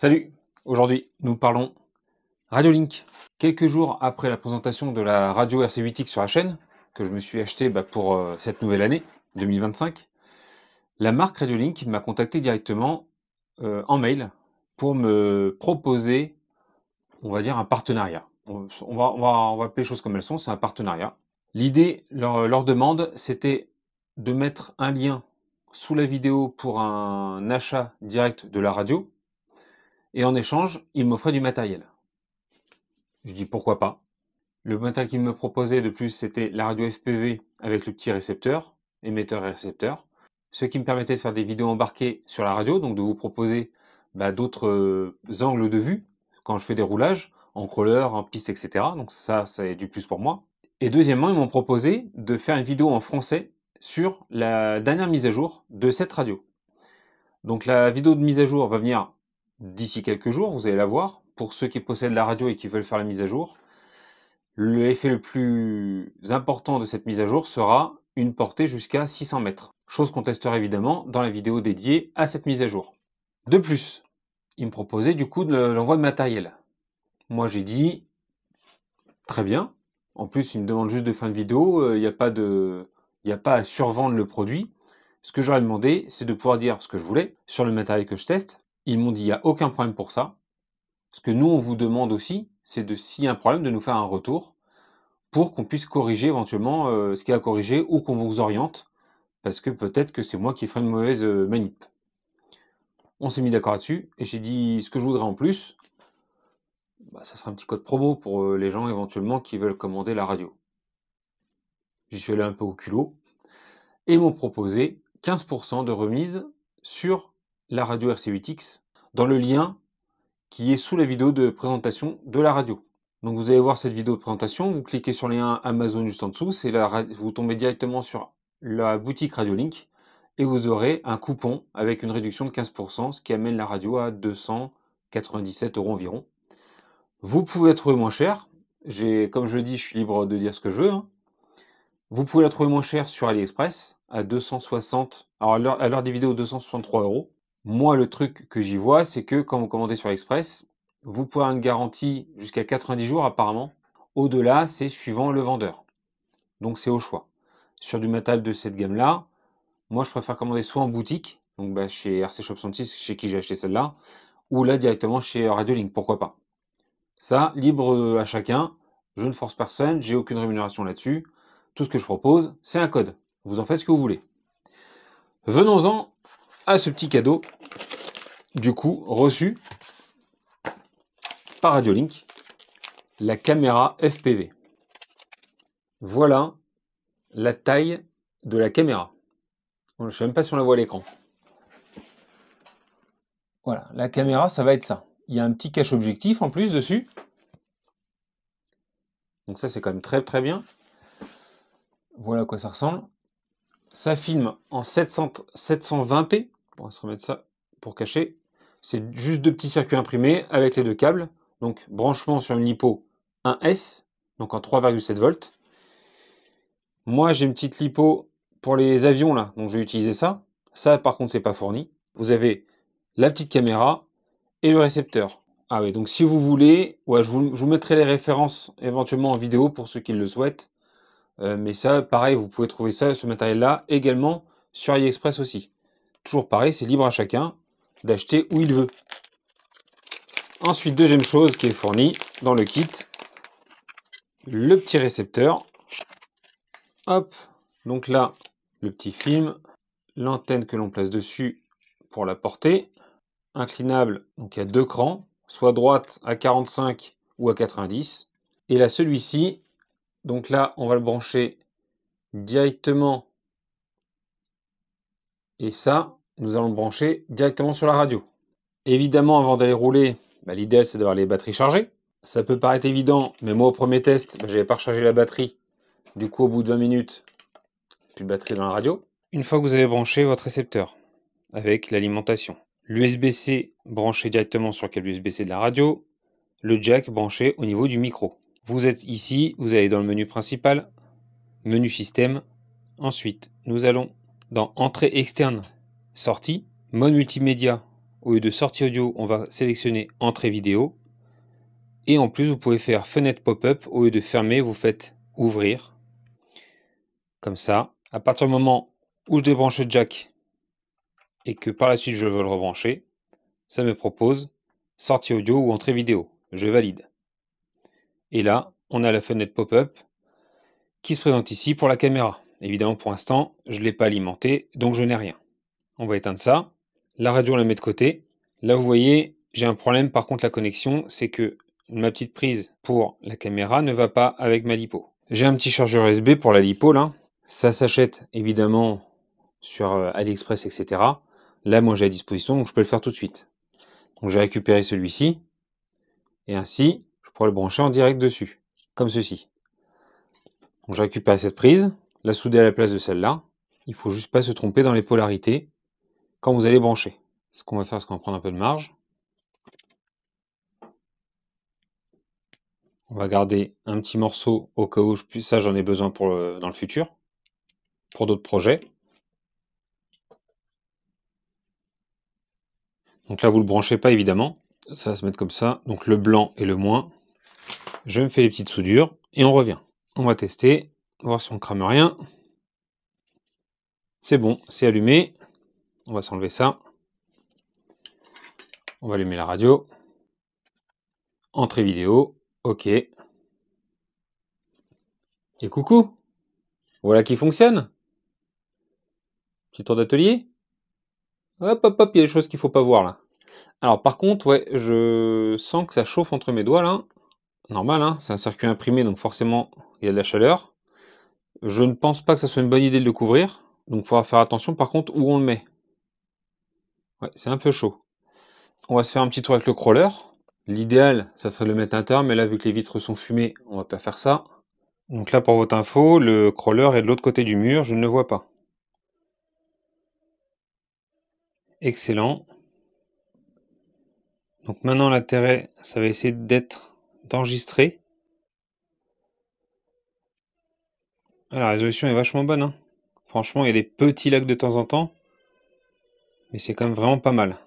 Salut, aujourd'hui nous parlons Radiolink. Quelques jours après la présentation de la radio RC8X sur la chaîne, que je me suis acheté pour cette nouvelle année 2025, la marque Radiolink m'a contacté directement en mail pour me proposer, on va dire, un partenariat. On va appeler les choses comme elles sont, c'est un partenariat. L'idée, leur demande, c'était de mettre un lien sous la vidéo pour un achat direct de la radio, et en échange, ils m'offraient du matériel. Je dis pourquoi pas. Le matériel qu'ils me proposait de plus, c'était la radio FPV avec le petit récepteur, émetteur et récepteur, ce qui me permettait de faire des vidéos embarquées sur la radio, donc de vous proposer d'autres angles de vue quand je fais des roulages, en crawler, en piste, etc. Donc ça est du plus pour moi. Et deuxièmement, ils m'ont proposé de faire une vidéo en français sur la dernière mise à jour de cette radio. Donc la vidéo de mise à jour va venir d'ici quelques jours, vous allez la voir. Pour ceux qui possèdent la radio et qui veulent faire la mise à jour, l'effet le plus important de cette mise à jour sera une portée jusqu'à 600 mètres. Chose qu'on testera évidemment dans la vidéo dédiée à cette mise à jour. De plus, il me proposait du coup de l'envoi de matériel. Moi j'ai dit, très bien. En plus, il me demande juste de faire une vidéo, il n'y a pas à survendre le produit. Ce que j'aurais demandé, c'est de pouvoir dire ce que je voulais sur le matériel que je teste. Ils m'ont dit, il n'y a aucun problème pour ça. Ce que nous, on vous demande aussi, c'est de, s'il y a un problème, de nous faire un retour pour qu'on puisse corriger éventuellement ce qu'il y a à corriger ou qu'on vous oriente, parce que peut-être que c'est moi qui ferai une mauvaise manip. On s'est mis d'accord là-dessus, et j'ai dit ce que je voudrais en plus, ça sera un petit code promo pour les gens éventuellement qui veulent commander la radio. J'y suis allé un peu au culot, et ils m'ont proposé 15% de remise sur la radio RC8X dans le lien qui est sous la vidéo de présentation de la radio. Donc vous allez voir cette vidéo de présentation, vous cliquez sur le lien Amazon juste en dessous, vous tombez directement sur la boutique Radiolink et vous aurez un coupon avec une réduction de 15%, ce qui amène la radio à 297 € environ. Vous pouvez la trouver moins cher, comme je le dis, je suis libre de dire ce que je veux. Vous pouvez la trouver moins cher sur AliExpress à 260, alors à l'heure des vidéos 263 €. Moi, le truc que j'y vois, c'est que quand vous commandez sur AliExpress, vous pouvez avoir une garantie jusqu'à 90 jours apparemment. Au-delà, c'est suivant le vendeur. Donc c'est au choix. Sur du matériel de cette gamme-là, moi je préfère commander soit en boutique, donc chez RC Shop 106, chez qui j'ai acheté celle-là, ou là directement chez Radiolink, pourquoi pas. Ça, libre à chacun, je ne force personne, j'ai aucune rémunération là-dessus. Tout ce que je propose, c'est un code. Vous en faites ce que vous voulez. Venons-en à ce petit cadeau, du coup, reçu par Radiolink, la caméra FPV. Voilà la taille de la caméra. Je ne sais même pas si on la voit à l'écran. Voilà, la caméra, ça va être ça. Il y a un petit cache objectif en plus dessus. Donc ça, c'est quand même très très bien. Voilà à quoi ça ressemble. Ça filme en 720p. On va se remettre ça pour cacher. C'est juste deux petits circuits imprimés avec les deux câbles. Donc branchement sur une lipo 1S, donc en 3,7 volts. Moi, j'ai une petite lipo pour les avions là, donc je vais utiliser ça. Ça, par contre, c'est pas fourni. Vous avez la petite caméra et le récepteur. Ah oui, donc si vous voulez, ouais, je vous mettrai les références éventuellement en vidéo pour ceux qui le souhaitent. Mais ça, pareil, vous pouvez trouver ça, ce matériel-là, également sur AliExpress aussi. Toujours pareil, c'est libre à chacun d'acheter où il veut. Ensuite, deuxième chose qui est fournie dans le kit, le petit récepteur. Hop, donc là, le petit film, l'antenne que l'on place dessus pour la porter, inclinable, donc il y a deux crans, soit droite à 45 ou à 90. Et là, celui-ci, donc là, on va le brancher directement. Et ça, nous allons le brancher directement sur la radio. Évidemment, avant d'aller rouler, l'idéal c'est d'avoir les batteries chargées. Ça peut paraître évident, mais moi au premier test, j'avais pas rechargé la batterie. Du coup, au bout de 20 minutes, plus de batterie dans la radio. Une fois que vous avez branché votre récepteur avec l'alimentation, l'USB-C branché directement sur le câble USB-C de la radio, le jack branché au niveau du micro. Vous êtes ici, vous allez dans le menu principal, menu système. Ensuite, nous allons dans entrée externe, sortie, mode multimédia au lieu de sortie audio, on va sélectionner entrée vidéo. Et en plus, vous pouvez faire fenêtre pop-up. Au lieu de fermer, vous faites ouvrir. Comme ça. À partir du moment où je débranche le jack et que par la suite je veux le rebrancher, ça me propose sortie audio ou entrée vidéo. Je valide. Et là, on a la fenêtre pop-up qui se présente ici pour la caméra. Évidemment, pour l'instant, je ne l'ai pas alimenté, donc je n'ai rien. On va éteindre ça. La radio, on la met de côté. Là, vous voyez, j'ai un problème. Par contre, la connexion, c'est que ma petite prise pour la caméra ne va pas avec ma lipo. J'ai un petit chargeur USB pour la lipo, là. Ça s'achète, évidemment, sur AliExpress, etc. Là, moi, j'ai à disposition, donc je peux le faire tout de suite. Donc, j'ai récupéré celui-ci. Et ainsi, je pourrais le brancher en direct dessus, comme ceci. Donc, j'ai récupéré cette prise, la souder à la place de celle-là. Il ne faut juste pas se tromper dans les polarités quand vous allez brancher. Ce qu'on va faire, c'est qu'on va prendre un peu de marge. On va garder un petit morceau au cas où ça j'en ai besoin dans le futur, pour d'autres projets. Donc là, vous ne le branchez pas évidemment. Ça va se mettre comme ça. Donc le blanc et le moins. Je me fais les petites soudures et on revient. On va tester, voir si on crame rien. C'est bon, c'est allumé. On va s'enlever ça. On va allumer la radio. Entrée vidéo. OK. Et coucou. Voilà qui fonctionne. Petit tour d'atelier. Hop, hop, hop, il y a des choses qu'il ne faut pas voir là. Alors par contre, ouais, je sens que ça chauffe entre mes doigts là. Normal, hein, c'est un circuit imprimé, donc forcément, il y a de la chaleur. Je ne pense pas que ça soit une bonne idée de le couvrir. Donc il faudra faire attention par contre où on le met. Ouais, c'est un peu chaud. On va se faire un petit tour avec le crawler. L'idéal, ça serait de le mettre à l'intérieur, mais là, vu que les vitres sont fumées, on va pas faire ça. Donc là, pour votre info, le crawler est de l'autre côté du mur, je ne le vois pas. Excellent. Donc maintenant, l'intérêt, ça va essayer d'enregistrer. La résolution est vachement bonne, hein. Franchement, il y a des petits lags de temps en temps, mais c'est quand même vraiment pas mal.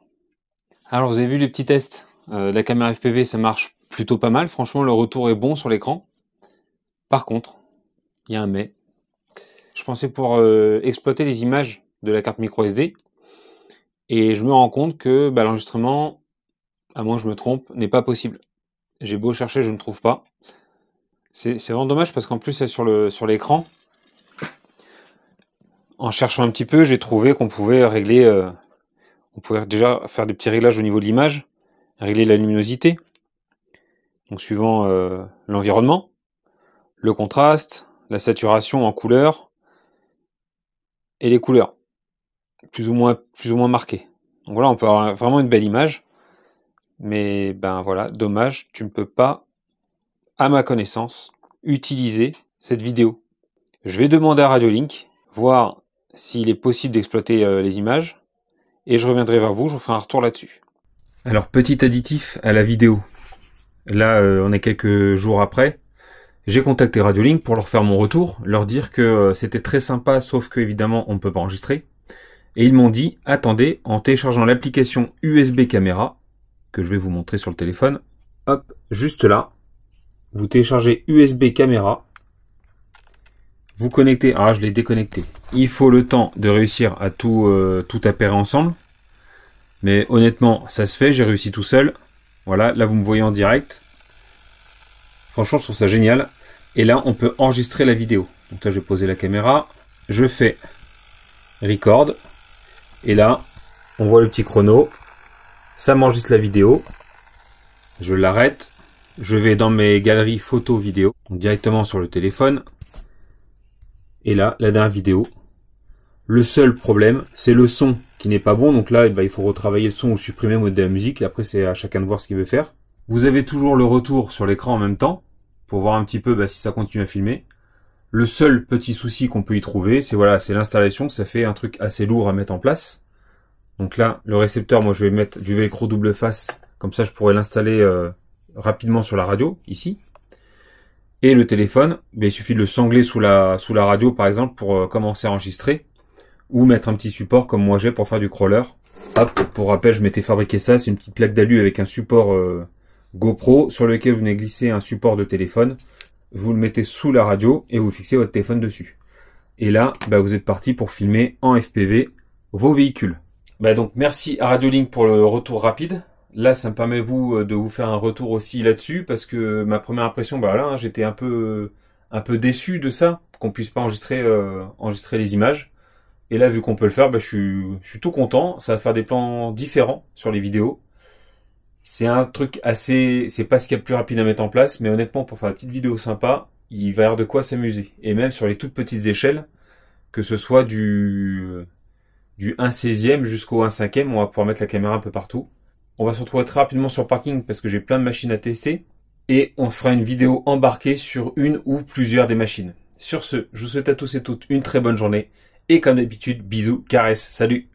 Alors, vous avez vu les petits tests. La caméra FPV, ça marche plutôt pas mal. Franchement, le retour est bon sur l'écran. Par contre, il y a un mais. Je pensais pouvoir exploiter les images de la carte micro SD. Et je me rends compte que l'enregistrement, à moins que je me trompe, n'est pas possible. J'ai beau chercher, je ne trouve pas. C'est vraiment dommage parce qu'en plus, c'est sur l'écran. En cherchant un petit peu, j'ai trouvé qu'on pouvait régler... on pouvait déjà faire des petits réglages au niveau de l'image. Régler la luminosité. Donc suivant l'environnement. Le contraste. La saturation en couleur. Et les couleurs. Plus ou moins marquées. Donc voilà, on peut avoir vraiment une belle image. Mais ben voilà, dommage, tu ne peux pas, à ma connaissance, utiliser cette vidéo. Je vais demander à Radiolink, voir s'il est possible d'exploiter les images, et je reviendrai vers vous, je vous ferai un retour là-dessus. Alors, petit additif à la vidéo. Là, on est quelques jours après. J'ai contacté Radiolink pour leur faire mon retour, leur dire que c'était très sympa, sauf que évidemment, on ne peut pas enregistrer. Et ils m'ont dit, attendez, en téléchargeant l'application USB Caméra, que je vais vous montrer sur le téléphone. Hop, juste là. Vous téléchargez USB Caméra. Vous connectez. Ah, je l'ai déconnecté. Il faut le temps de réussir à tout appairer ensemble. Mais honnêtement, ça se fait. J'ai réussi tout seul. Voilà, là vous me voyez en direct. Franchement, je trouve ça génial. Et là, on peut enregistrer la vidéo. Donc là, je vais poser la caméra. Je fais record. Et là, on voit le petit chrono. Ça m'enregistre la vidéo. Je l'arrête. Je vais dans mes galeries photos vidéo. Directement sur le téléphone. Et là, la dernière vidéo. Le seul problème, c'est le son qui n'est pas bon. Donc là, il faut retravailler le son ou supprimer le mode de la musique. Et après, c'est à chacun de voir ce qu'il veut faire. Vous avez toujours le retour sur l'écran en même temps. Pour voir un petit peu si ça continue à filmer. Le seul petit souci qu'on peut y trouver, c'est l'installation. Ça fait un truc assez lourd à mettre en place. Donc là, le récepteur, moi je vais mettre du velcro double face, comme ça je pourrais l'installer rapidement sur la radio, ici. Et le téléphone, il suffit de le sangler sous la radio par exemple pour commencer à enregistrer, ou mettre un petit support comme moi j'ai pour faire du crawler. Hop, pour rappel, je m'étais fabriqué ça. C'est une petite plaque d'alu avec un support GoPro sur lequel vous venez glisser un support de téléphone. Vous le mettez sous la radio et vous fixez votre téléphone dessus. Et là, vous êtes parti pour filmer en FPV vos véhicules. Donc merci à Radiolink pour le retour rapide. Là, ça me permet de vous faire un retour aussi là-dessus parce que ma première impression, j'étais un peu déçu de ça, qu'on puisse pas enregistrer les images. Et là, vu qu'on peut le faire, je suis tout content. Ça va faire des plans différents sur les vidéos. C'est un truc c'est pas ce qu'il y a de plus rapide à mettre en place, mais honnêtement, pour faire une petite vidéo sympa, il va y avoir de quoi s'amuser. Et même sur les toutes petites échelles, que ce soit du 1/16e jusqu'au 1/5e, on va pouvoir mettre la caméra un peu partout. On va se retrouver très rapidement sur le parking parce que j'ai plein de machines à tester. Et on fera une vidéo embarquée sur une ou plusieurs des machines. Sur ce, je vous souhaite à tous et toutes une très bonne journée. Et comme d'habitude, bisous, caresses, salut!